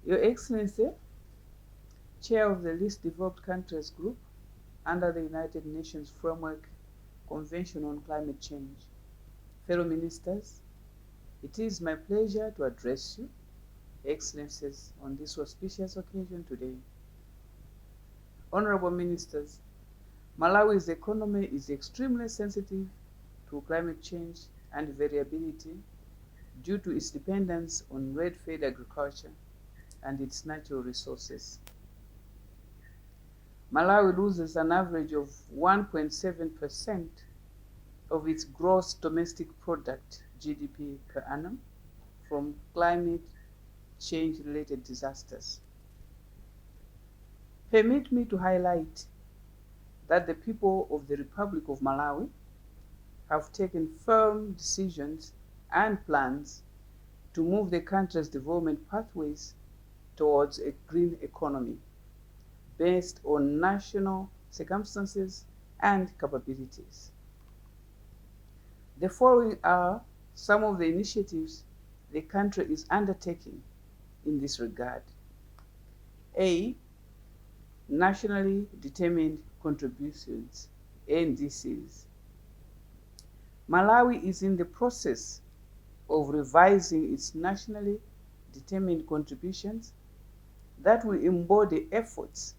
Your Excellency, Chair of the Least Developed Countries Group under the United Nations Framework Convention on Climate Change, fellow ministers, it is my pleasure to address you, Excellencies, on this auspicious occasion today. Honorable Ministers, Malawi's economy is extremely sensitive to climate change and variability due to its dependence on red-fed agriculture and its natural resources. Malawi loses an average of 1.7% of its gross domestic product, GDP, per annum from climate change-related disasters. Permit me to highlight that the people of the Republic of Malawi have taken firm decisions and plans to move the country's development pathways towards a green economy based on national circumstances and capabilities. The following are some of the initiatives the country is undertaking in this regard. A. Nationally Determined Contributions, NDCs. Malawi is in the process of revising its nationally determined contributions that will embody efforts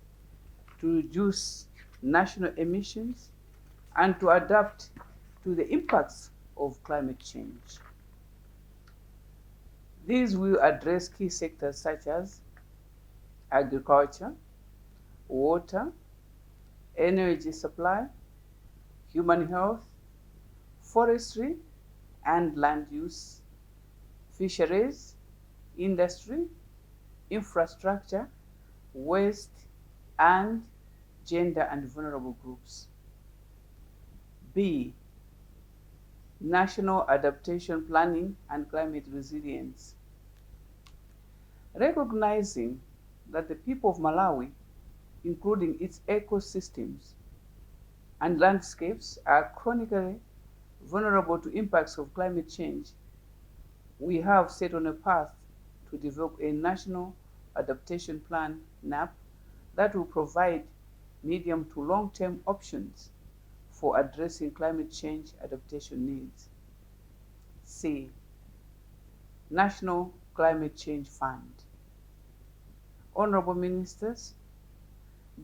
to reduce national emissions and to adapt to the impacts of climate change. These will address key sectors such as agriculture, water, energy supply, human health, forestry and land use, fisheries, industry, infrastructure, waste, and gender and vulnerable groups. B. National Adaptation Planning and Climate Resilience. Recognizing that the people of Malawi, including its ecosystems and landscapes, are chronically vulnerable to impacts of climate change, we have set on a path to develop a National Adaptation Plan, NAP, that will provide medium to long-term options for addressing climate change adaptation needs. C. National Climate Change Fund. Honorable Ministers,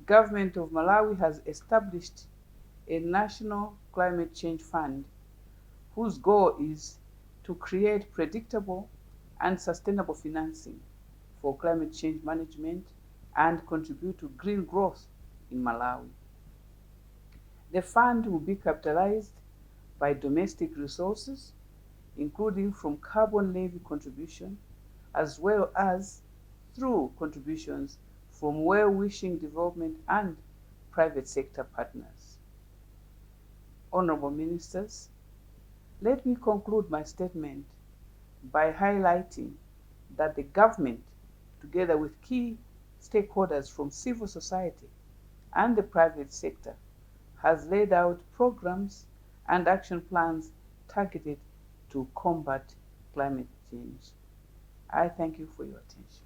Government of Malawi has established a National Climate Change Fund whose goal is to create predictable and sustainable financing for climate change management and contribute to green growth in Malawi. The fund will be capitalized by domestic resources, including from carbon levy contribution, as well as through contributions from well-wishing development and private sector partners. Honorable Ministers, let me conclude my statement by highlighting that the government, together with key stakeholders from civil society and the private sector, has laid out programs and action plans targeted to combat climate change. I thank you for your attention.